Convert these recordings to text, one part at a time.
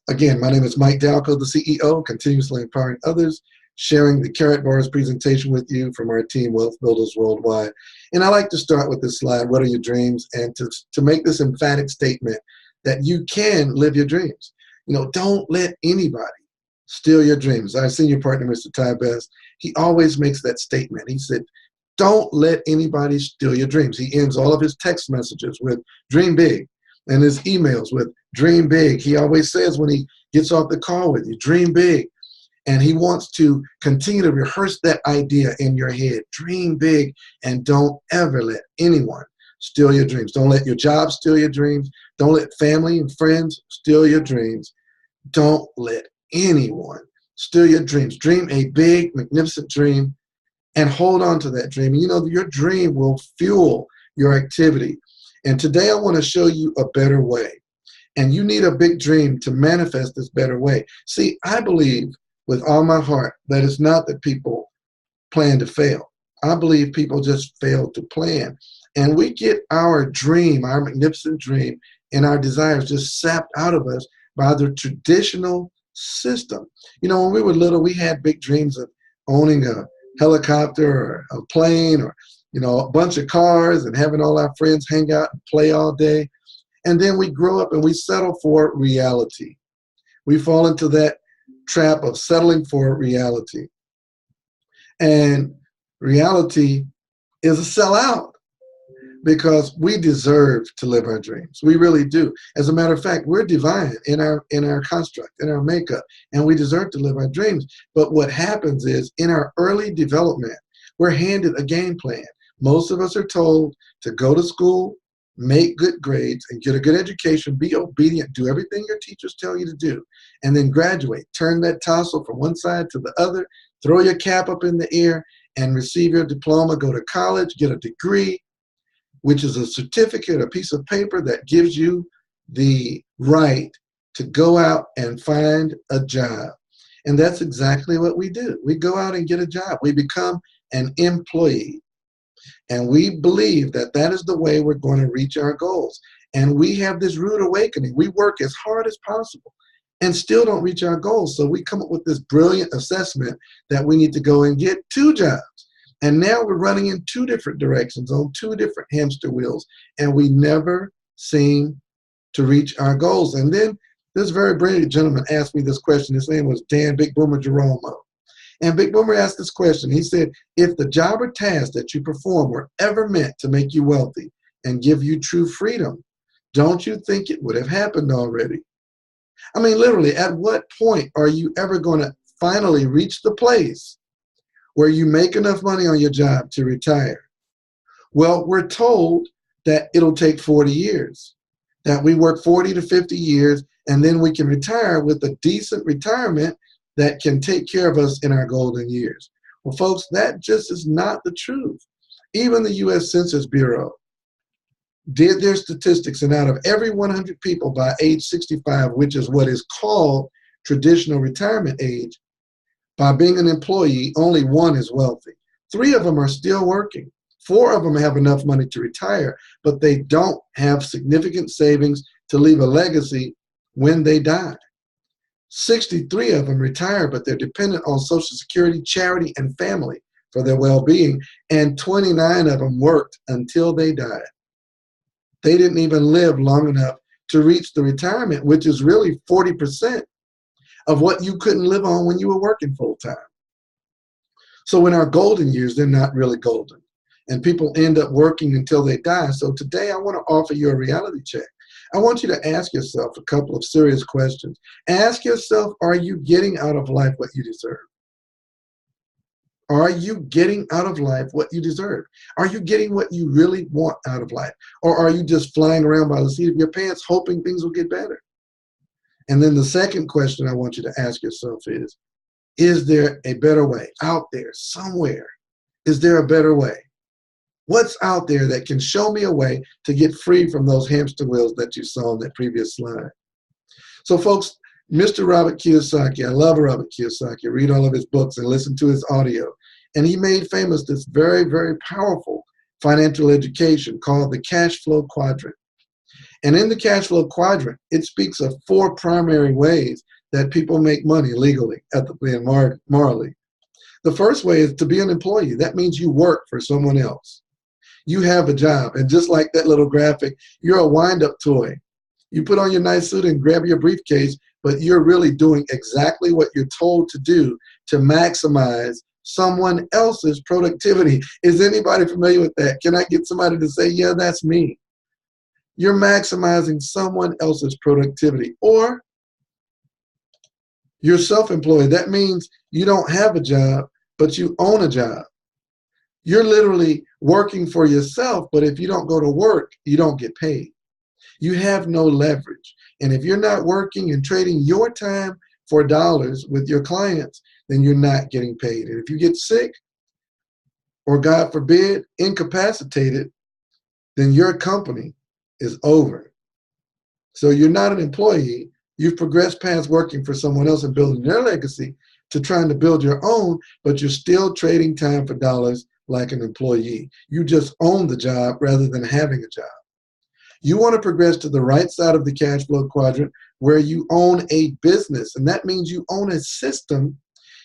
Again, my name is Mike Dalco, the CEO, continuously empowering others, sharing the Karatbars presentation with you from our team, Wealth Builders Worldwide. And I like to start with this slide, what are your dreams? And to make this emphatic statement that you can live your dreams. Don't let anybody steal your dreams. Our senior partner, Mr. Ty Best, he always makes that statement. He said, don't let anybody steal your dreams. He ends all of his text messages with dream big and his emails with dream big. He always says when he gets off the call with you, dream big. And he wants to continue to rehearse that idea in your head. Dream big and don't ever let anyone steal your dreams. Don't let your job steal your dreams. Don't let family and friends steal your dreams. Don't let anyone steal your dreams. Dream a big, magnificent dream and hold on to that dream. Your dream will fuel your activity. And today I want to show you a better way. And you need a big dream to manifest this better way. See, I believe with all my heart that it's not that people plan to fail. I believe people just fail to plan. And we get our dream, our magnificent dream, and our desires just sapped out of us by the traditional system. When we were little, we had big dreams of owning a helicopter or a plane or, a bunch of cars and having all our friends hang out and play all day. And then we grow up and we settle for reality. We fall into that trap of settling for reality. And reality is a sellout because we deserve to live our dreams. We really do. As a matter of fact, we're divine in our construct, in our makeup, and we deserve to live our dreams. But what happens is in our early development, we're handed a game plan. Most of us are told to go to school, make good grades, and get a good education, be obedient, do everything your teachers tell you to do, and then graduate. Turn that tassel from one side to the other, throw your cap up in the air, and receive your diploma, go to college, get a degree, which is a certificate, a piece of paper that gives you the right to go out and find a job. And that's exactly what we do. We go out and get a job. We become an employee. And we believe that that is the way we're going to reach our goals. And we have this rude awakening. We work as hard as possible and still don't reach our goals. So we come up with this brilliant assessment that we need to go and get 2 jobs. And now we're running in 2 different directions on 2 different hamster wheels. And we never seem to reach our goals. And then this very brilliant gentleman asked me this question. His name was Dan Big Boomer Geromo. And Big Boomer asked this question. He said, if the job or task that you perform were ever meant to make you wealthy and give you true freedom, don't you think it would have happened already? I mean, literally, at what point are you ever going to finally reach the place where you make enough money on your job to retire? Well, we're told that it'll take 40 years, that we work 40 to 50 years, and then we can retire with a decent retirement that can take care of us in our golden years. Well, folks, that just is not the truth. Even the U.S. Census Bureau did their statistics, and out of every 100 people by age 65, which is what is called traditional retirement age, by being an employee, only 1 is wealthy. 3 of them are still working. 4 of them have enough money to retire, but they don't have significant savings to leave a legacy when they die. 63 of them retire, but they're dependent on Social Security, charity, and family for their well-being, and 29 of them worked until they died. They didn't even live long enough to reach the retirement, which is really 40% of what you couldn't live on when you were working full-time. So in our golden years, they're not really golden, and people end up working until they die. So today I want to offer you a reality check. I want you to ask yourself a couple of serious questions. Ask yourself, are you getting out of life what you deserve? Are you getting out of life what you deserve? Are you getting what you really want out of life? Or are you just flying around by the seat of your pants hoping things will get better? And then the second question I want you to ask yourself is there a better way out there somewhere? Is there a better way? What's out there that can show me a way to get free from those hamster wheels that you saw on that previous slide? So folks, Mr. Robert Kiyosaki, I love Robert Kiyosaki. I read all of his books and listen to his audio. And he made famous this very, very powerful financial education called the cash flow quadrant. And in the cash flow quadrant, it speaks of 4 primary ways that people make money legally, ethically, and morally. The first way is to be an employee. That means you work for someone else. You have a job. And just like that little graphic, you're a wind-up toy. You put on your nice suit and grab your briefcase, but you're really doing exactly what you're told to do to maximize someone else's productivity. Is anybody familiar with that? Can I get somebody to say, yeah, that's me? You're maximizing someone else's productivity. Or you're self-employed. That means you don't have a job, but you own a job. You're literally working for yourself, but if you don't go to work, you don't get paid. You have no leverage. And if you're not working and trading your time for dollars with your clients, then you're not getting paid. And if you get sick, or God forbid, incapacitated, then your company is over. So you're not an employee. You've progressed past working for someone else and building their legacy to trying to build your own, but you're still trading time for dollars like an employee. You just own the job rather than having a job. You want to progress to the right side of the cash flow quadrant where you own a business, and that means you own a system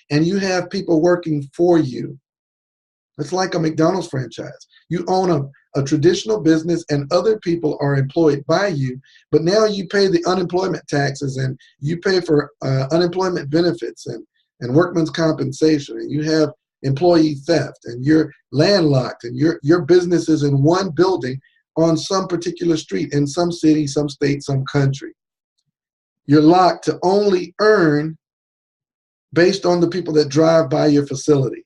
and you have people working for you. It's like a McDonald's franchise. You own a traditional business and other people are employed by you, but now you pay the unemployment taxes and you pay for unemployment benefits and workman's compensation, and you have employee theft, and you're landlocked, and your business is in one building on some particular street in some city, some state, some country. You're locked to only earn based on the people that drive by your facility.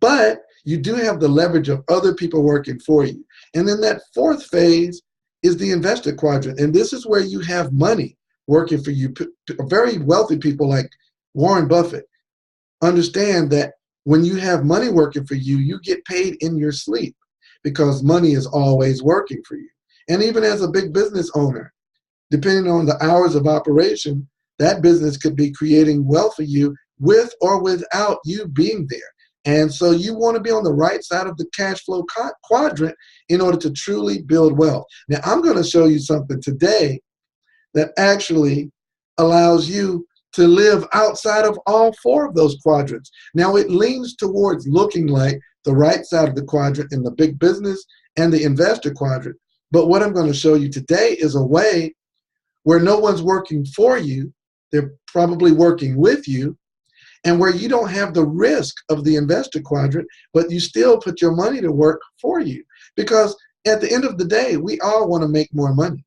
But you do have the leverage of other people working for you. And then that fourth phase is the investor quadrant. And this is where you have money working for you. Very wealthy people like Warren Buffett understand that when you have money working for you, you get paid in your sleep because money is always working for you. And even as a big business owner, depending on the hours of operation, that business could be creating wealth for you with or without you being there. And so you want to be on the right side of the cash flow quadrant in order to truly build wealth. Now, I'm going to show you something today that actually allows you to live outside of all 4 of those quadrants. Now, it leans towards looking like the right side of the quadrant in the big business and the investor quadrant. But what I'm going to show you today is a way where no one's working for you. They're probably working with you, and where you don't have the risk of the investor quadrant, but you still put your money to work for you. Because at the end of the day, we all want to make more money.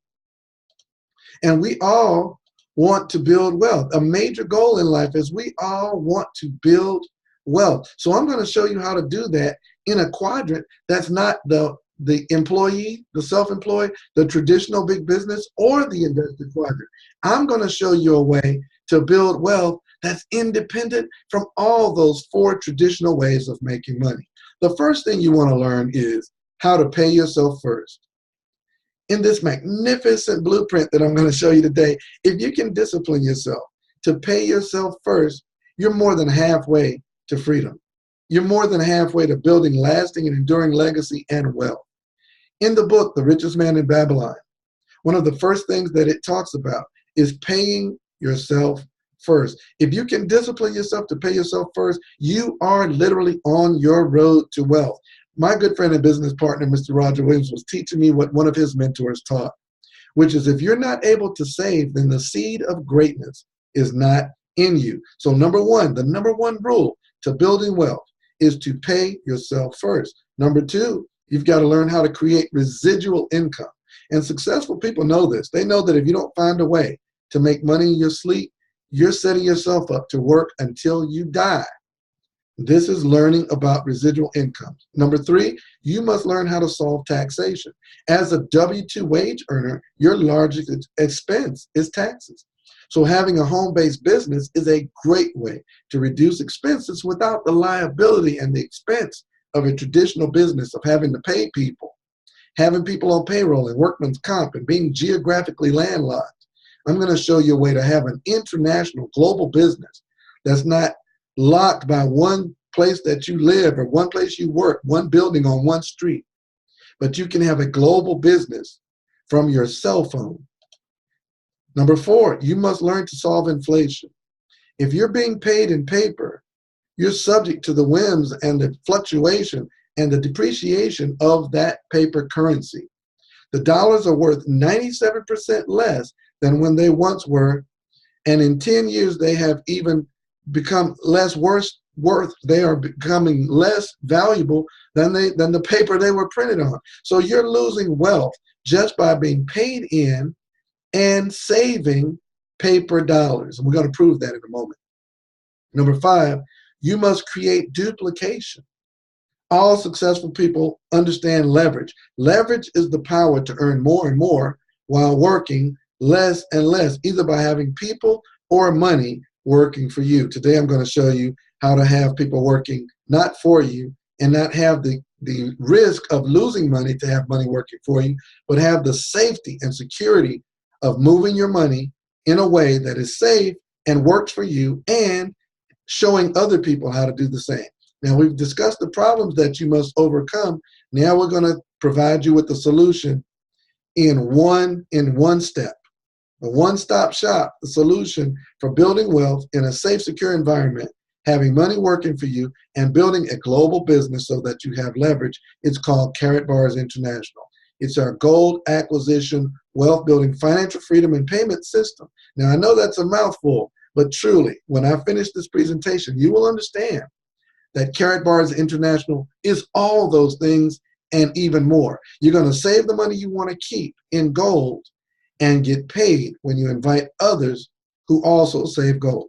And we all want to build wealth. A major goal in life is we all want to build wealth. So I'm going to show you how to do that in a quadrant that's not the employee, the self-employed, the traditional big business, or the investor quadrant. I'm going to show you a way to build wealth that's independent from all those 4 traditional ways of making money. The first thing you want to learn is how to pay yourself first. In this magnificent blueprint that I'm going to show you today, if you can discipline yourself to pay yourself first, you're more than halfway to freedom. You're more than halfway to building lasting and enduring legacy and wealth. In the book, The Richest Man in Babylon, one of the first things that it talks about is paying yourself first. If you can discipline yourself to pay yourself first, you are literally on your road to wealth. My good friend and business partner, Mr. Roger Williams, was teaching me what one of his mentors taught, which is if you're not able to save, then the seed of greatness is not in you. So number one, the number one rule to building wealth is to pay yourself first. Number 2, you've got to learn how to create residual income. And successful people know this. They know that if you don't find a way to make money in your sleep, you're setting yourself up to work until you die. This is learning about residual income. Number 3, you must learn how to solve taxation. As a W-2 wage earner, your largest expense is taxes. So having a home-based business is a great way to reduce expenses without the liability and the expense of a traditional business of having to pay people, having people on payroll and workman's comp, and being geographically landlocked. I'm going to show you a way to have an international global business that's not locked by one place that you live or one place you work, one building on one street, but you can have a global business from your cell phone. Number 4, you must learn to solve inflation. If you're being paid in paper, you're subject to the whims and the fluctuation and the depreciation of that paper currency. The dollars are worth 97% less than when they once were, and in 10 years they have even become less worth. They are becoming less valuable than the paper they were printed on. So you're losing wealth just by being paid in and saving paper dollars. And we're going to prove that in a moment. Number 5, you must create duplication. All successful people understand leverage. Leverage is the power to earn more and more while working less and less, either by having people or money working for you. Today I'm going to show you how to have people working not for you and not have the risk of losing money to have money working for you, but have the safety and security of moving your money in a way that is safe and works for you, and showing other people how to do the same. Now, we've discussed the problems that you must overcome. Now we're going to provide you with the solution in one step. A one-stop shop, the solution for building wealth in a safe, secure environment, having money working for you, and building a global business so that you have leverage. It's called Karatbars International. It's our gold acquisition, wealth building, financial freedom, and payment system. Now, I know that's a mouthful, but truly, when I finish this presentation, you will understand that Karatbars International is all those things and even more. You're going to save the money you want to keep in gold and get paid when you invite others who also save gold.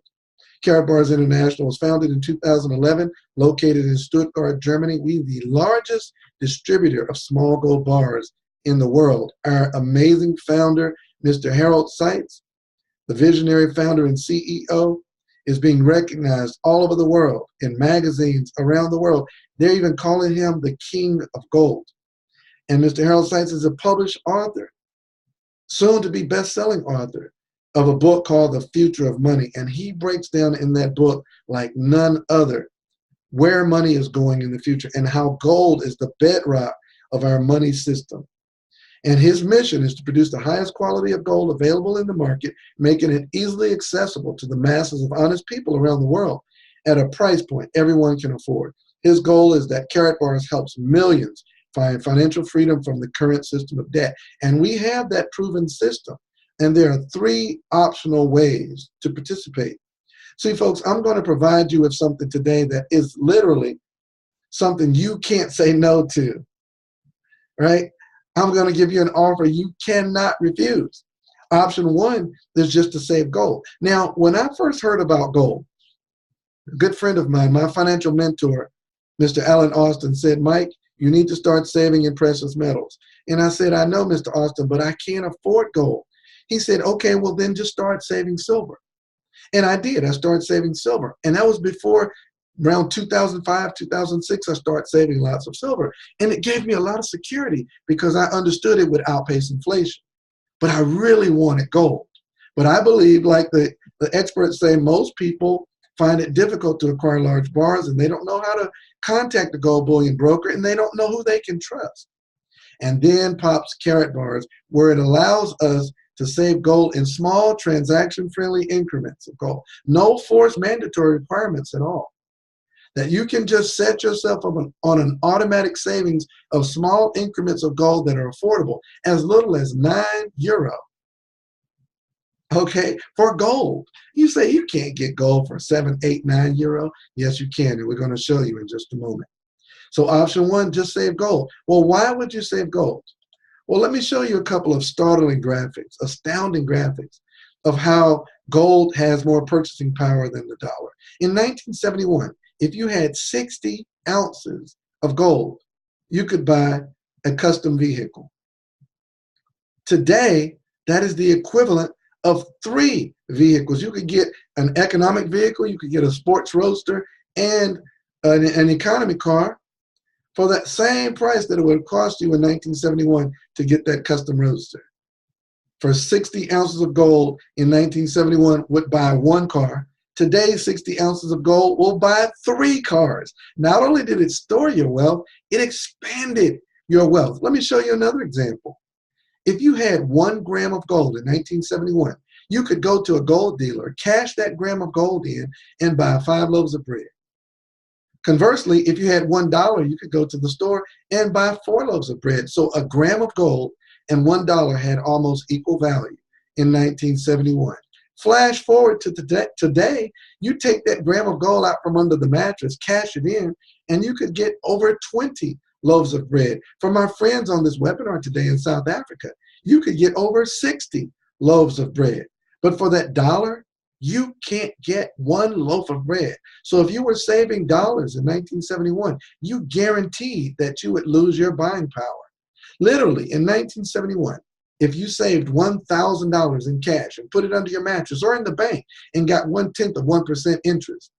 Karatbars International was founded in 2011, located in Stuttgart, Germany. We're the largest distributor of small gold bars in the world. Our amazing founder, Mr. Harold Seitz, the visionary founder and CEO, is being recognized all over the world in magazines around the world. They're even calling him the King of Gold. And Mr. Harold Seitz is a published author, soon to be best-selling author of a book called The Future of Money. And he breaks down in that book like none other where money is going in the future and how gold is the bedrock of our money system. And his mission is to produce the highest quality of gold available in the market, making it easily accessible to the masses of honest people around the world at a price point everyone can afford. His goal is that Karatbars helps millions find financial freedom from the current system of debt. And we have that proven system. And there are 3 optional ways to participate. See, folks, I'm going to provide you with something today that is literally something you can't say no to, right? I'm going to give you an offer you cannot refuse. Option 1 is just to save gold. Now, when I first heard about gold, a good friend of mine, my financial mentor, Mr. Alan Austin, said, Mike, you need to start saving in precious metals. And I said, I know, Mr. Austin, but I can't afford gold. He said, okay, well, then just start saving silver. And I did. I started saving silver. And that was before around 2005, 2006, I started saving lots of silver. And it gave me a lot of security because I understood it would outpace inflation. But I really wanted gold. But I believe, like the experts say, most people find it difficult to acquire large bars, and they don't know how to contact a gold bullion broker, and they don't know who they can trust. And then pops Karatbars, where it allows us to save gold in small transaction-friendly increments of gold. No forced mandatory requirements at all. That you can just set yourself up on an automatic savings of small increments of gold that are affordable, as little as €9. Okay, for gold. You say you can't get gold for 7, 8, €9. Yes, you can, and we're going to show you in just a moment. So option 1, just save gold. Well, why would you save gold? Well, let me show you a couple of startling graphics, astounding graphics of how gold has more purchasing power than the dollar. In 1971, if you had 60 ounces of gold, you could buy a custom vehicle. Today, that is the equivalent of 3 vehicles. You could get an economic vehicle, you could get a sports roadster, and an economy car for that same price that it would cost you in 1971 to get that custom roadster. For 60 ounces of gold in 1971 would buy 1 car. Today, 60 ounces of gold will buy 3 cars. Not only did it store your wealth, it expanded your wealth. Let me show you another example. If you had 1 gram of gold in 1971, you could go to a gold dealer, cash that gram of gold in, and buy 5 loaves of bread. Conversely, if you had $1, you could go to the store and buy 4 loaves of bread. So a gram of gold and $1 had almost equal value in 1971. Flash forward to today, you take that gram of gold out from under the mattress, cash it in, and you could get over 20 loaves of bread. From our friends on this webinar today in South Africa, you could get over 60 loaves of bread. But for that dollar, you can't get 1 loaf of bread. So if you were saving dollars in 1971, you guaranteed that you would lose your buying power. Literally, in 1971, if you saved $1,000 in cash and put it under your mattress or in the bank and got 1/10 of 1% interest,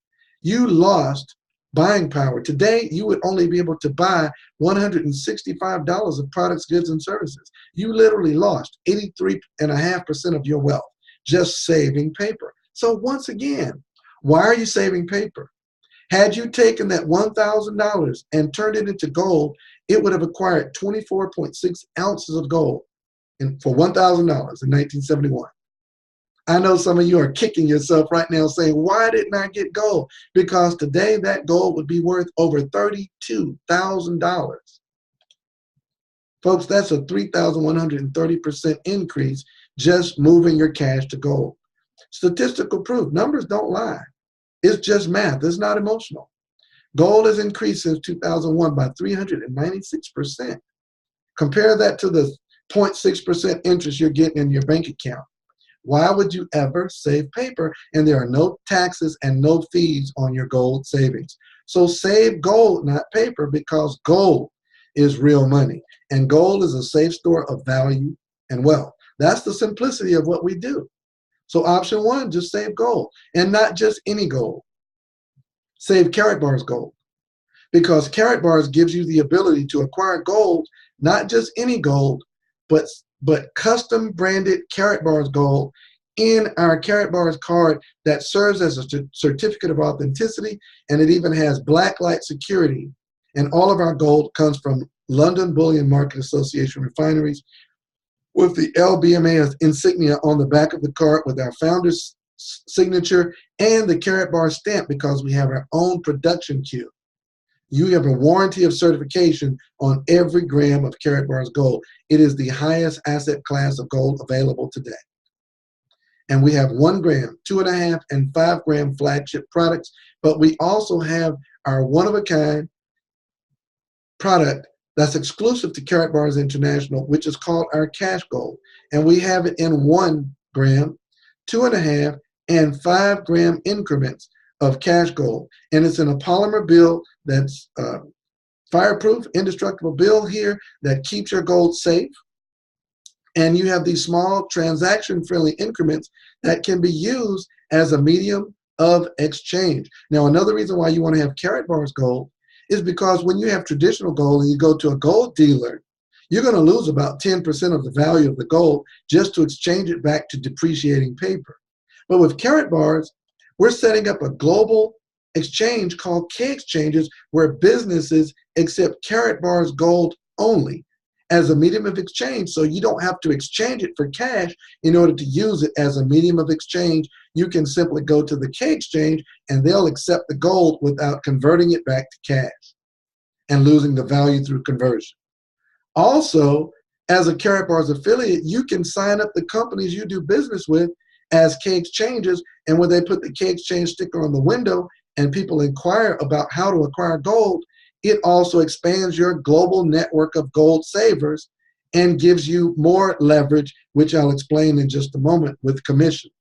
you lost buying power. Today, you would only be able to buy $165 of products, goods, and services. You literally lost 83.5% of your wealth just saving paper. So once again, why are you saving paper? Had you taken that $1,000 and turned it into gold, it would have acquired 24.6 ounces of gold for $1,000 in 1971. I know some of you are kicking yourself right now saying, why didn't I get gold? Because today that gold would be worth over $32,000. Folks, that's a 3,130% increase just moving your cash to gold. Statistical proof, numbers don't lie. It's just math, it's not emotional. Gold has increased since 2001 by 396%. Compare that to the 0.6% interest you're getting in your bank account. Why would you ever save paper? And there are no taxes and no fees on your gold savings. So save gold, not paper, because gold is real money. And gold is a safe store of value and wealth. That's the simplicity of what we do. So option 1, just save gold. And not just any gold. Save Karatbars gold. Because Karatbars gives you the ability to acquire gold, not just any gold, but custom branded Karatbars gold in our Karatbars card that serves as a certificate of authenticity, and it even has blacklight security. And all of our gold comes from London Bullion Market Association refineries with the LBMA insignia on the back of the card with our founder's signature and the Karatbars stamp because we have our own production queue. You have a warranty of certification on every gram of Karatbars gold. It is the highest asset class of gold available today. And we have 1 gram, 2.5, and 5 gram flagship products, but we also have our one-of-a-kind product that's exclusive to Karatbars International, which is called our cash gold. And we have it in 1 gram, 2.5, and 5 gram increments of cash gold. And it's in a polymer bill that's fireproof, indestructible bill here that keeps your gold safe. And you have these small transaction-friendly increments that can be used as a medium of exchange. Now, another reason why you want to have Karatbars gold is because when you have traditional gold and you go to a gold dealer, you're going to lose about 10% of the value of the gold just to exchange it back to depreciating paper. But with Karatbars, we're setting up a global exchange called K-Exchanges where businesses accept Karatbars gold only as a medium of exchange, so you don't have to exchange it for cash in order to use it as a medium of exchange. You can simply go to the K-Exchange and they'll accept the gold without converting it back to cash and losing the value through conversion. Also, as a Karatbars affiliate, you can sign up the companies you do business with as K-Exchanges, and when they put the K-Exchange sticker on the window and people inquire about how to acquire gold, it also expands your global network of gold savers and gives you more leverage, which I'll explain in just a moment, with commissions.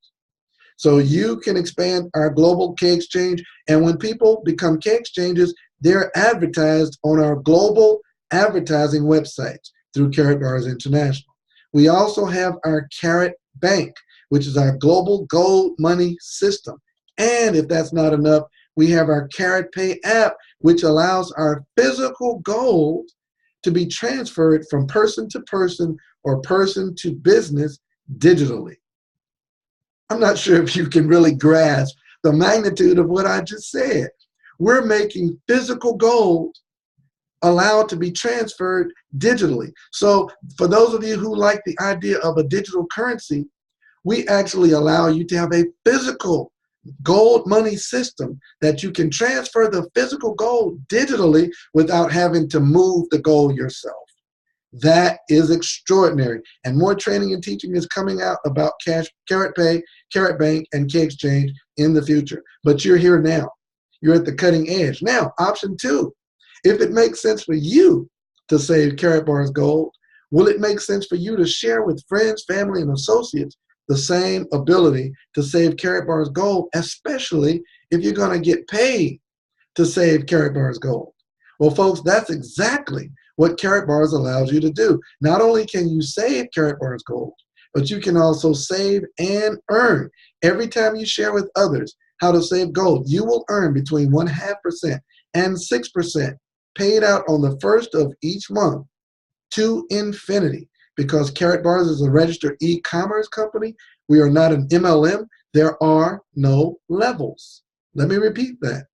So you can expand our global K-Exchange, and when people become K-Exchanges, they're advertised on our global advertising websites through Karatbars International. We also have our Karat Bank, which is our global gold money system. And if that's not enough, we have our Karat Pay app, which allows our physical gold to be transferred from person to person or person to business digitally. I'm not sure if you can really grasp the magnitude of what I just said. We're making physical gold allowed to be transferred digitally. So for those of you who like the idea of a digital currency, we actually allow you to have a physical gold money system that you can transfer the physical gold digitally without having to move the gold yourself. That is extraordinary. And more training and teaching is coming out about Karat Pay, Karat Bank, and K Exchange in the future. But you're here now. You're at the cutting edge. Now, option 2, if it makes sense for you to save Karatbars Gold, will it make sense for you to share with friends, family, and associates the same ability to save Karatbars Gold, especially if you're going to get paid to save Karatbars Gold? Well, folks, that's exactly what Karatbars allows you to do. Not only can you save Karatbars Gold, but you can also save and earn. Every time you share with others how to save gold, you will earn between 0.5% and 6% paid out on the first of each month to infinity. Because Karatbars is a registered e-commerce company, we are not an MLM. There are no levels. Let me repeat that.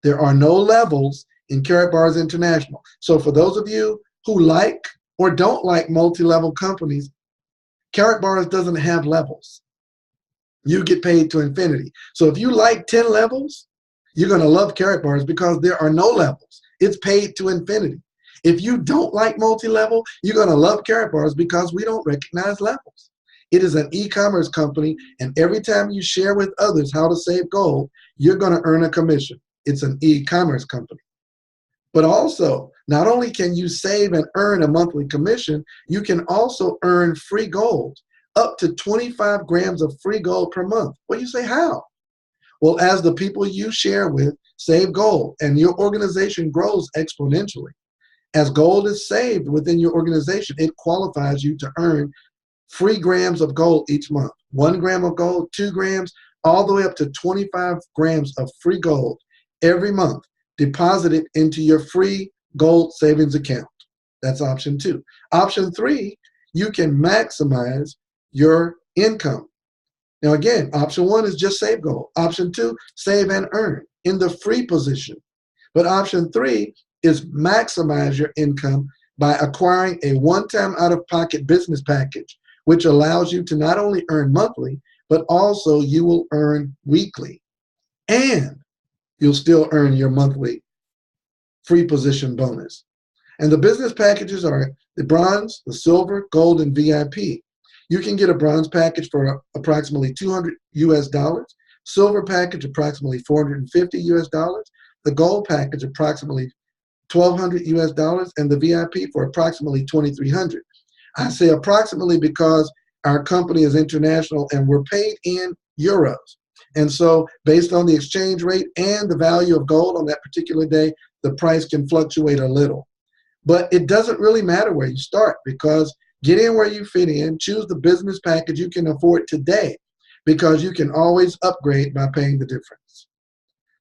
There are no levels in Karatbars International. So for those of you who like or don't like multi-level companies, Karatbars doesn't have levels. You get paid to infinity. So if you like 10 levels, you're going to love Karatbars because there are no levels. It's paid to infinity. If you don't like multi-level, you're going to love Karatbars because we don't recognize levels. It is an e-commerce company, and every time you share with others how to save gold, you're going to earn a commission. It's an e-commerce company. But also, not only can you save and earn a monthly commission, you can also earn free gold, up to 25 grams of free gold per month. Well, you say, how? Well, as the people you share with save gold and your organization grows exponentially, as gold is saved within your organization, it qualifies you to earn free grams of gold each month. 1 gram of gold, 2 grams, all the way up to 25 grams of free gold every month deposited into your free gold savings account. That's option 2. Option 3, you can maximize your income. Now again, option 1 is just save gold. Option 2, save and earn in the free position. But option 3 is maximize your income by acquiring a one-time out-of-pocket business package, which allows you to not only earn monthly, but also you will earn weekly. And you'll still earn your monthly free position bonus. And the business packages are the bronze, the silver, gold, and VIP. You can get a bronze package for approximately $200 US, silver package approximately $450 US, the gold package approximately $1,200 US, and the VIP for approximately $2,300. I say approximately because our company is international and we're paid in euros. And so based on the exchange rate and the value of gold on that particular day, the price can fluctuate a little. But it doesn't really matter where you start, because get in where you fit in, choose the business package you can afford today, because you can always upgrade by paying the difference.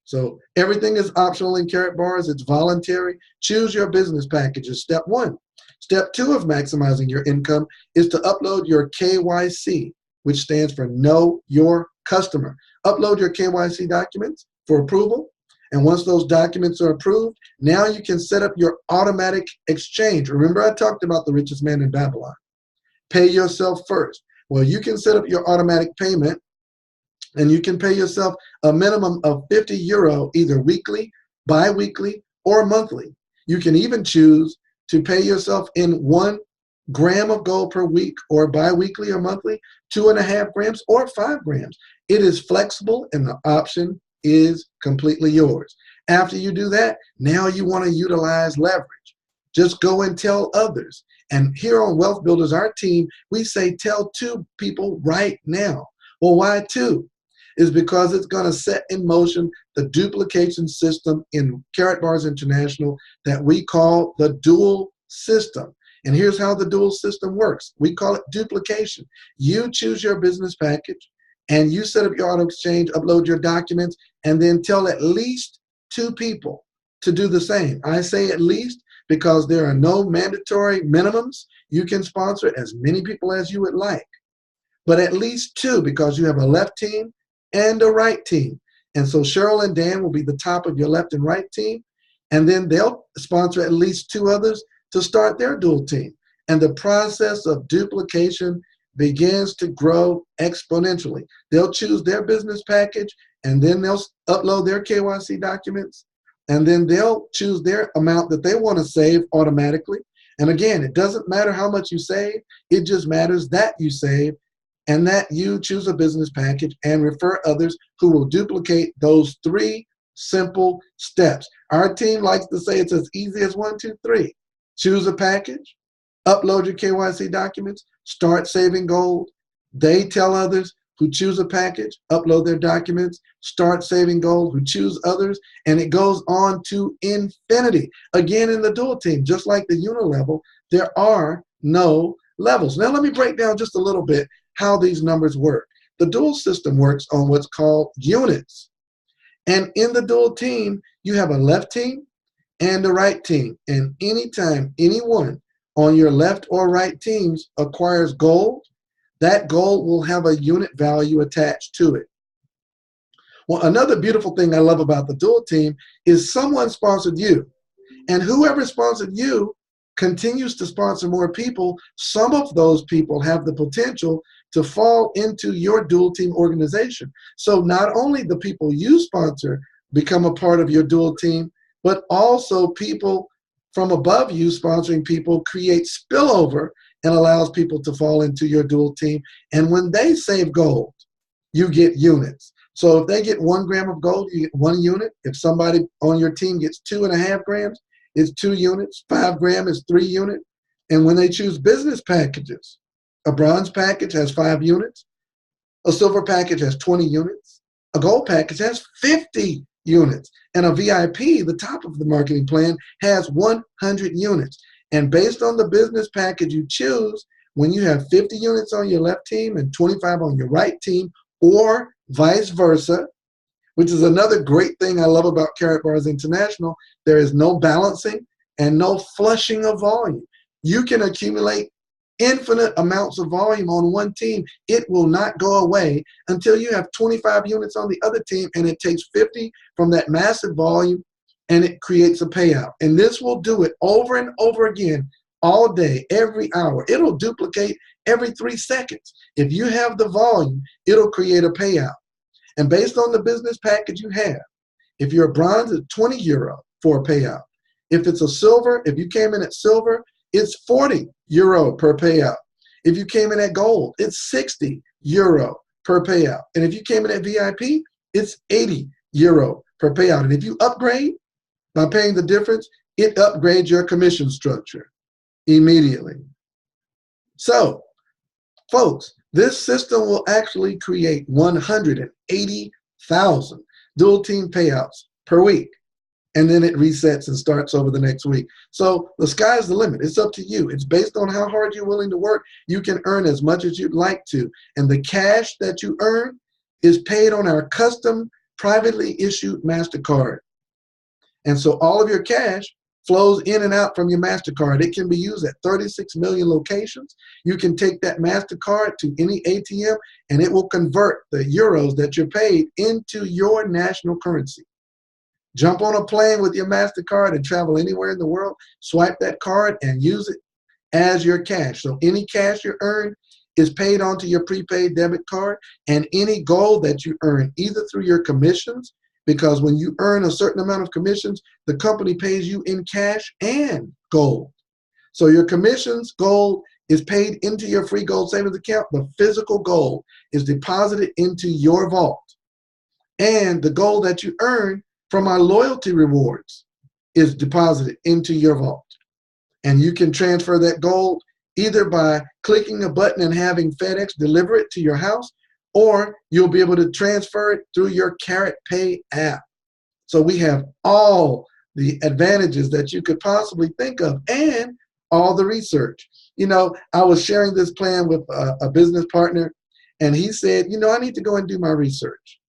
So everything is optional in Karatbars. It's voluntary. Choose your business packages. Step 1. Step 2 of maximizing your income is to upload your KYC, which stands for Know Your Customer. Upload your KYC documents for approval. And once those documents are approved, now you can set up your automatic exchange. Remember, I talked about the richest man in Babylon. Pay yourself first. Well, you can set up your automatic payment, and you can pay yourself a minimum of €50 either weekly, bi-weekly, or monthly. You can even choose to pay yourself in 1 gram of gold per week, or bi-weekly or monthly, 2.5 grams or 5 grams. It is flexible, and the option is completely yours. After you do that, now you want to utilize leverage. Just go and tell others. And here on Wealth Builders, our team, we say tell 2 people right now. Well, why 2? Is because it's going to set in motion the duplication system in Karatbars International that we call the dual system. And here's how the dual system works. We call it duplication. You choose your business package, and you set up your auto exchange, upload your documents, and then tell at least 2 people to do the same. I say at least because there are no mandatory minimums. You can sponsor as many people as you would like, but at least 2, because you have a left team and a right team. And so Cheryl and Dan will be the top of your left and right team, And then they'll sponsor at least 2 others to start their dual team. And the process of duplication begins to grow exponentially. They'll choose their business package, and then they'll upload their KYC documents, and then they'll choose their amount that they want to save automatically. And again, it doesn't matter how much you save, it just matters that you save and that you choose a business package and refer others who will duplicate those 3 simple steps. Our team likes to say it's as easy as 1, 2, 3. Choose a package, upload your KYC documents, start saving gold. They tell others who choose a package, upload their documents, start saving gold, who choose others, and it goes on to infinity. Again, in the dual team, just like the unilevel, there are no levels. Now let me break down just a little bit how these numbers work. The dual system works on what's called units. And in the dual team, you have a left team and a right team. And anytime anyone on your left or right teams acquires gold, that gold will have a unit value attached to it. Well, another beautiful thing I love about the dual team is someone sponsored you. And whoever sponsored you continues to sponsor more people. Some of those people have the potential to fall into your dual team organization. So not only the people you sponsor become a part of your dual team, but also people from above you sponsoring people create spillover and allows people to fall into your dual team. And when they save gold, you get units. So if they get 1 gram of gold, you get 1 unit. If somebody on your team gets 2.5 grams, it's 2 units. 5 grams is 3 units. And when they choose business packages, a bronze package has 5 units. A silver package has 20 units. A gold package has 50 units. And a VIP, the top of the marketing plan, has 100 units. And based on the business package you choose, when you have 50 units on your left team and 25 on your right team, or vice versa, which is another great thing I love about Karatbars International, there is no balancing and no flushing of volume. You can accumulate infinite amounts of volume on one team. It will not go away until you have 25 units on the other team, and it takes 50 from that massive volume, and it creates a payout. And this will do it over and over again all day, every hour. It'll duplicate every 3 seconds. If you have the volume, it'll create a payout. And based on the business package you have, if you're a bronze, it's 20 euro for a payout. If it's a silver, if you came in at silver, it's 40 euro per payout. If you came in at gold, it's 60 euro per payout. And if you came in at VIP, it's 80 euro per payout. And if you upgrade by paying the difference, it upgrades your commission structure immediately. So, folks, this system will actually create 180,000 dual team payouts per week. And then it resets and starts over the next week. So the sky's the limit. It's up to you. It's based on how hard you're willing to work. You can earn as much as you'd like to. And the cash that you earn is paid on our custom privately issued MasterCard. And so all of your cash flows in and out from your MasterCard. It can be used at 36 million locations. You can take that MasterCard to any ATM, and it will convert the euros that you're paid into your national currency. Jump on a plane with your MasterCard and travel anywhere in the world, swipe that card and use it as your cash. So any cash you earn is paid onto your prepaid debit card, and any gold that you earn, either through your commissions, because when you earn a certain amount of commissions, the company pays you in cash and gold. So your commissions, gold, is paid into your free gold savings account. The physical gold is deposited into your vault. And the gold that you earn from our loyalty rewards is deposited into your vault. And you can transfer that gold either by clicking a button and having FedEx deliver it to your house, or you'll be able to transfer it through your KaratPay app. So we have all the advantages that you could possibly think of and all the research. You know, I was sharing this plan with a business partner, and he said, you know, I need to go and do my research.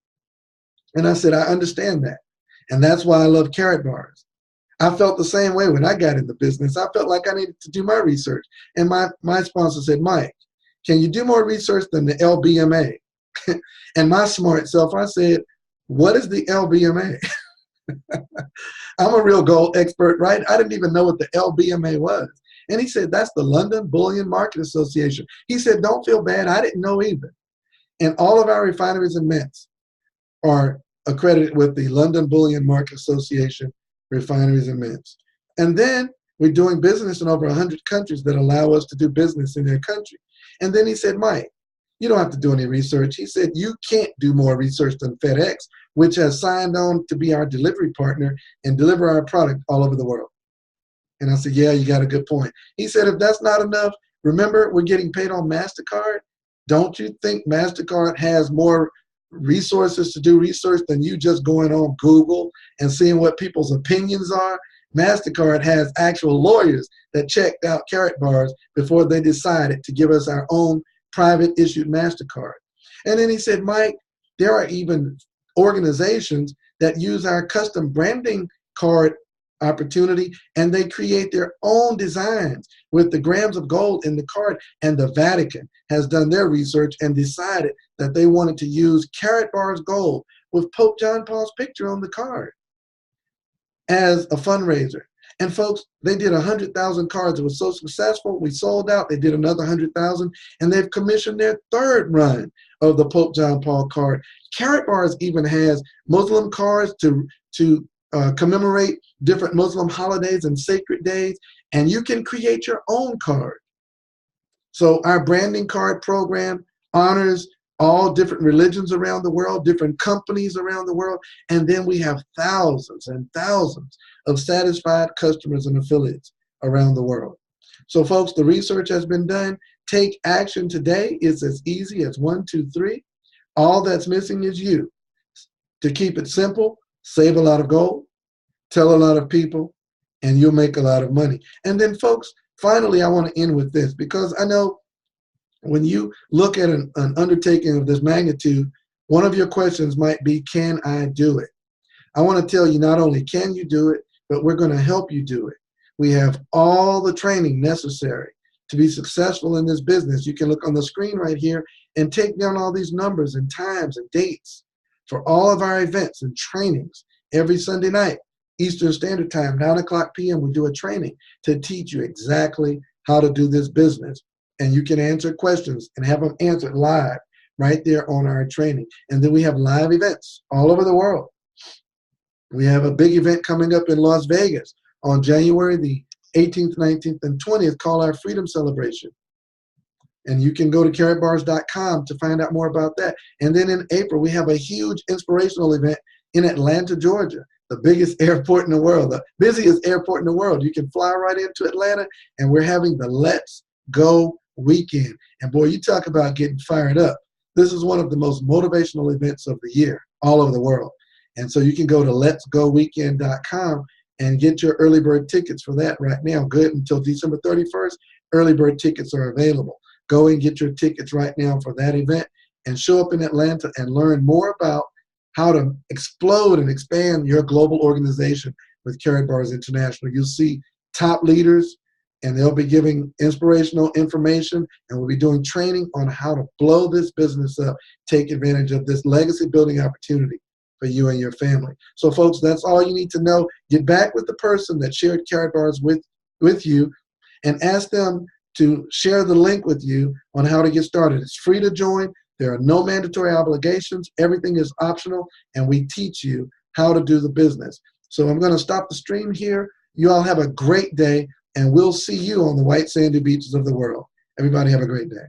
And I said, I understand that. And that's why I love Karatbars. I felt the same way when I got into business. I felt like I needed to do my research. And my sponsor said, Mike, can you do more research than the LBMA? And my smart self, I said, what is the LBMA? I'm a real gold expert, right? I didn't even know what the LBMA was. And he said, that's the London Bullion Market Association. He said, don't feel bad. I didn't know either. And all of our refineries and mints are accredited with the London Bullion Market Association refineries and mints. And then we're doing business in over 100 countries that allow us to do business in their country. And then he said, Mike, you don't have to do any research. He said, you can't do more research than FedEx, which has signed on to be our delivery partner and deliver our product all over the world. And I said, yeah, you got a good point. He said, if that's not enough, remember, we're getting paid on MasterCard. Don't you think MasterCard has more resources to do research than you just going on Google and seeing what people's opinions are? MasterCard has actual lawyers that checked out Karatbars before they decided to give us our own private issued MasterCard. And then he said, Mike, there are even organizations that use our custom branding card opportunity, and they create their own designs with the grams of gold in the card. And the Vatican has done their research and decided that they wanted to use Karatbars Gold with Pope John Paul's picture on the card as a fundraiser. And folks, they did 100,000 cards. It was so successful, we sold out. They did another 100,000, and they've commissioned their third run of the Pope John Paul card. Karatbars even has Muslim cards to commemorate different Muslim holidays and sacred days, and you can create your own card. So our branding card program honors all different religions around the world, different companies around the world, and then we have thousands and thousands of satisfied customers and affiliates around the world. So folks, the research has been done. Take action today. It's as easy as 1, 2, 3. All that's missing is you. To keep it simple, save a lot of gold, tell a lot of people, and you'll make a lot of money. And then folks, finally, I want to end with this, because I know when you look at an undertaking of this magnitude, one of your questions might be, can I do it? I want to tell you, not only can you do it, but we're going to help you do it. We have all the training necessary to be successful in this business. You can look on the screen right here and take down all these numbers and times and dates for all of our events and trainings. Every Sunday night, Eastern Standard Time, 9 o'clock p.m., we do a training to teach you exactly how to do this business. And you can answer questions and have them answered live right there on our training. And then we have live events all over the world. We have a big event coming up in Las Vegas on January the 18th, 19th, and 20th called our Freedom Celebration. And you can go to karatbars.com to find out more about that. And then in April, we have a huge inspirational event in Atlanta, Georgia, the biggest airport in the world, the busiest airport in the world. You can fly right into Atlanta, and we're having the Let's Go weekend. And boy, you talk about getting fired up. This is one of the most motivational events of the year all over the world. And so you can go to letsgoweekend.com and get your early bird tickets for that right now. Good until December 31st. Early bird tickets are available. Go and get your tickets right now for that event and show up in Atlanta and learn more about how to explode and expand your global organization with Karatbars International. You'll see top leaders, and they'll be giving inspirational information, and we'll be doing training on how to blow this business up, take advantage of this legacy building opportunity for you and your family. So folks, that's all you need to know. Get back with the person that shared Karatbars with you and ask them to share the link with you on how to get started. It's free to join. There are no mandatory obligations. Everything is optional, and we teach you how to do the business. So I'm going to stop the stream here. You all have a great day, and we'll see you on the white sandy beaches of the world. Everybody have a great day.